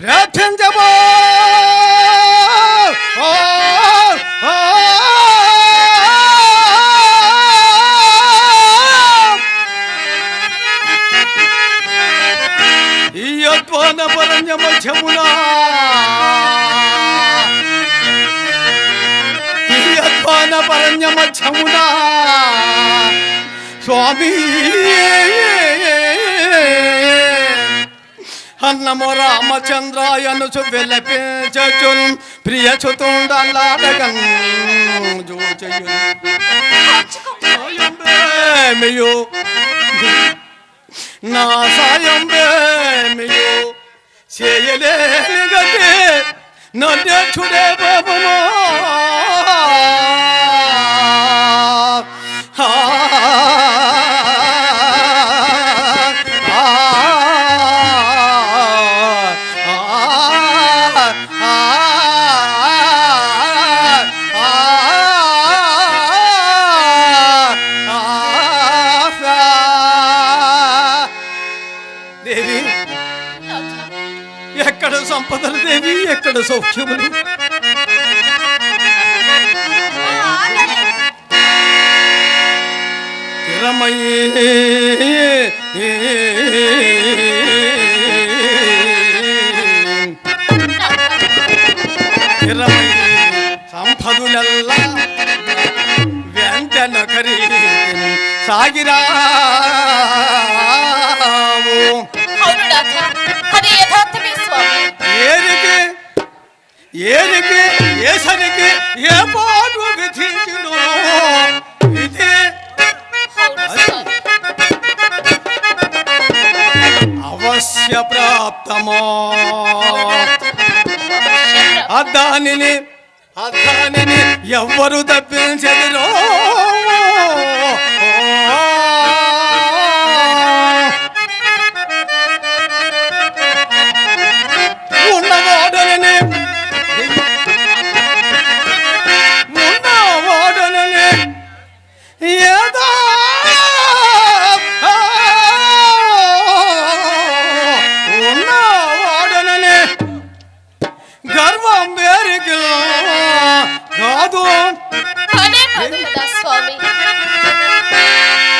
ప్రార్థించబో ఈ అద్వాన పరణ్య మధ్యమునా పరణ్య మధ్యమునా స్వామి అన్నమో రామచంద్రాయను వెలపించున్ ప్రియచుతుండలాడగన్ జోచయు నా సాయం బేమియు చేయలేని గతే నన్నే చూడే బాబమో దేవి ఎక్కడ సంపదలు దేవి ఎక్కడ సౌఖ్యములు సంపదులల్లా వెంటన కరీ సాగిరావు ఏరికి ఏసరికి ఏ పాటు విధించును విధి అవశ్య ప్రాప్తమో దానిని ఎవ్వరు తప్పించదురో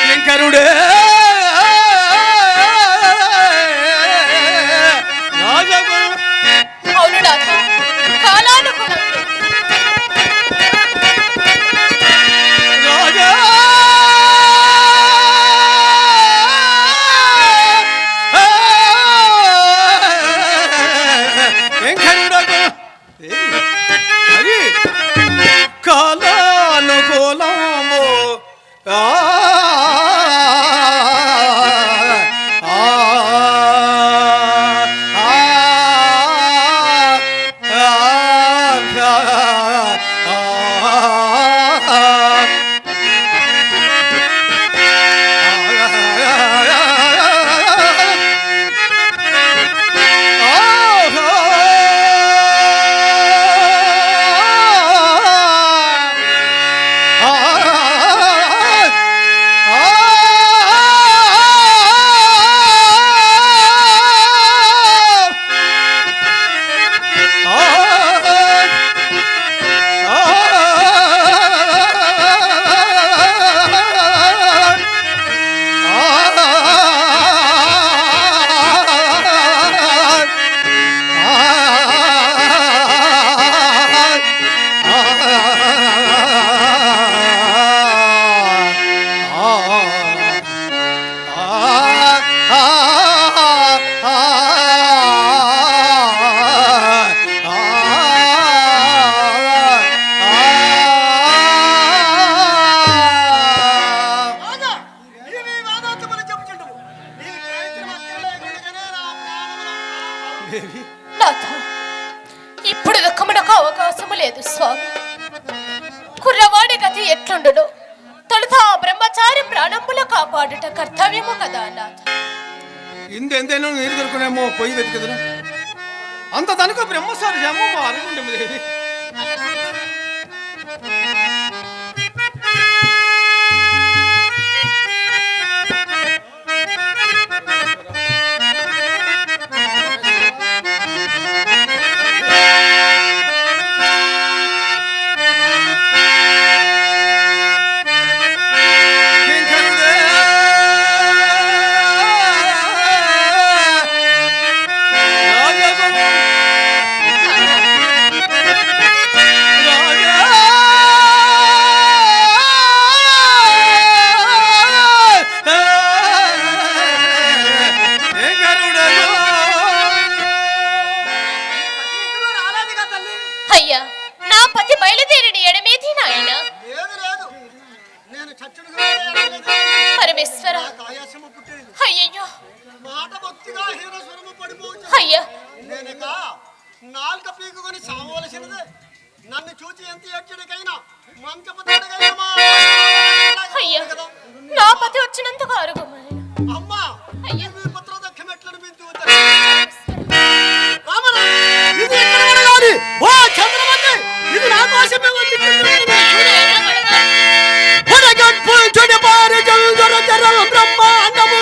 శంకరుడే కాలానుకూలము ఇప్పుడు దుఃఖమునకు అవకాశము లేదు స్వామి. కుర్రవాడి గతి ఎట్లుండును? తొలుత బ్రహ్మచారి ప్రాణముల కాపాడుట కర్తవ్యము కదా నాథ. ఇందెందేనో నీరు దొరుకునేమో పొయ్యి వెతికదును అంత తనక బ్రహ్మచారి ఏమో మా అనుకుంటాము దేవి. పరమేశ్వర అయ్యయ్యో అయ్యా నాలుక పీకుకొని సావవలసినదే నన్ను చూచి ఎంత ఏడ్చడికైనా అయ్యా నా పతి వచ్చినందుకు అరుగుమని అమ్మా అయ్యా పుత్ర దక్షమెట్లను బిందు ఇది నా కోసమే బ్రహ్మాండము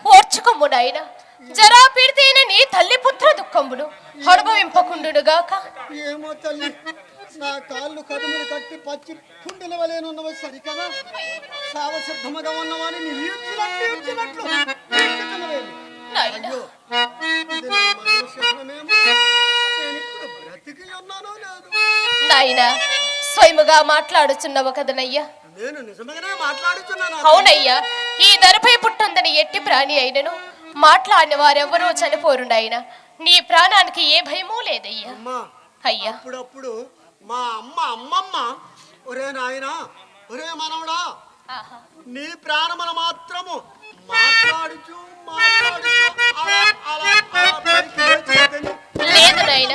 ఓర్చుకొమ్ము నాయన జరా పీడితేన నీ తల్లి పుత్ర దుఃఖమును అనుభవింపకుండుగాక. ఏమో తల్లి నా కాళ్ళు కదుములు కట్టి పచ్చి పుండెల వలెనున్నవి సరికదా సావసిద్ధముగా ఉన్నవాని నిలిచినట్లు నాయన స్వయముగా మాట్లాడుచున్నవ కదనయ్యా. నేను నిజంగానే మాట్లాడుచున్నాను. అవునయ్యా, ఈ ధరపై పుట్టుందని ఎట్టి ప్రాణి అయినను మాట్లాడిన వారెవరూ చనిపోరు నాయన. నీ ప్రాణానికి ఏ భయమూ లేదయ్యా. అయ్యా అప్పుడప్పుడు మా అమ్మమ్మ ఒరే నాయనా ఒరే మనవడా నీ ప్రాణమును మాత్రము మాట్లాడుచు లేదు నాయన,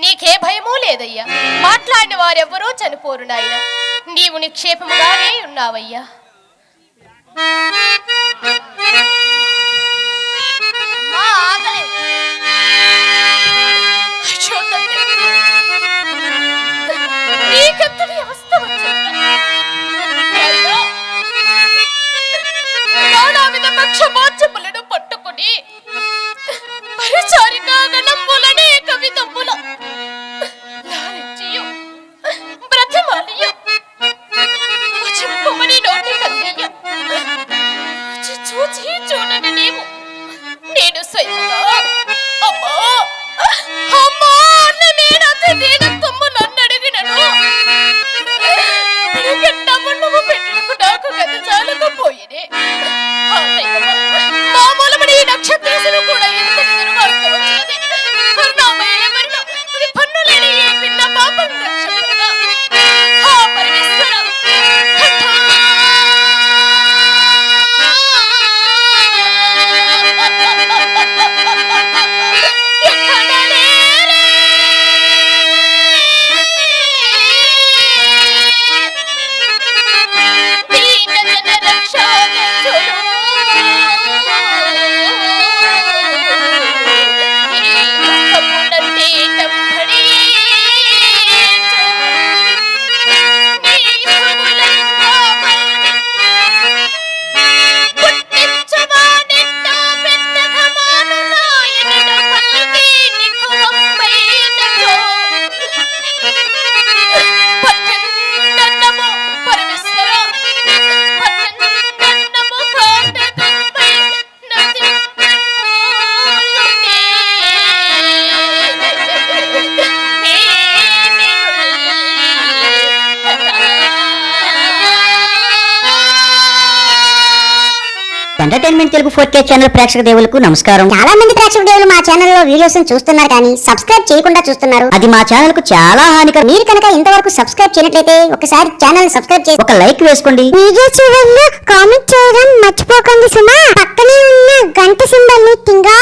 నీకే భయమూ లేదయ్యా. మాట్లాడిన వారెవరూ చనిపోరు నాయన. నీవు నిక్షేపముగానే ఉన్నావయ్యా. నీకెంతటి అవస్థ పక్షపాచములను పట్టుకుని పరిచారిగా గణములనేక విధముల లాలించియు బ్రతిమాలియు చెప్పుమని నోటి కందియ చూచి చూడని నీవు నేను స్వయంగా అమ్మా అమ్మా అన్న నేను అతి దీనత్వము నన్ను అడిగినను నువ్వు పెట్టినకు నాకు గత చాలకపోయినే మామూలమని ఈ నక్షత్రేశను కూడా ఎంత నిరువార్త వచ్చినది. పన్నులేని ఈ పిన్న పాపం రక్షకుడుగా ఆ పరమేశ్వర ఎంటర్టైన్మెంట్ తెలుగు 4K ఛానల్ ప్రేక్షక దేవులకు నమస్కారం. చాలా మంది ప్రేక్షక దేవులు మా ఛానల్లో వీడియోస్ చూస్తున్నారు కానీ సబ్స్క్రైబ్ చేయకుండా చూస్తున్నారు. అది మా ఛానల్ కు చాలా హానికరం. మీరు కనుక ఇంతవరకు సబ్స్క్రైబ్ చేయనట్లయితే ఒకసారి ఛానల్ సబ్స్క్రైబ్ చేసి ఒక లైక్ వేసుకోండి. వీడియో చివరిలో కామెంట్ చేయడం మర్చిపోకండి సుమా. పక్కనే ఉన్న గంట సింబల్ ని టింగా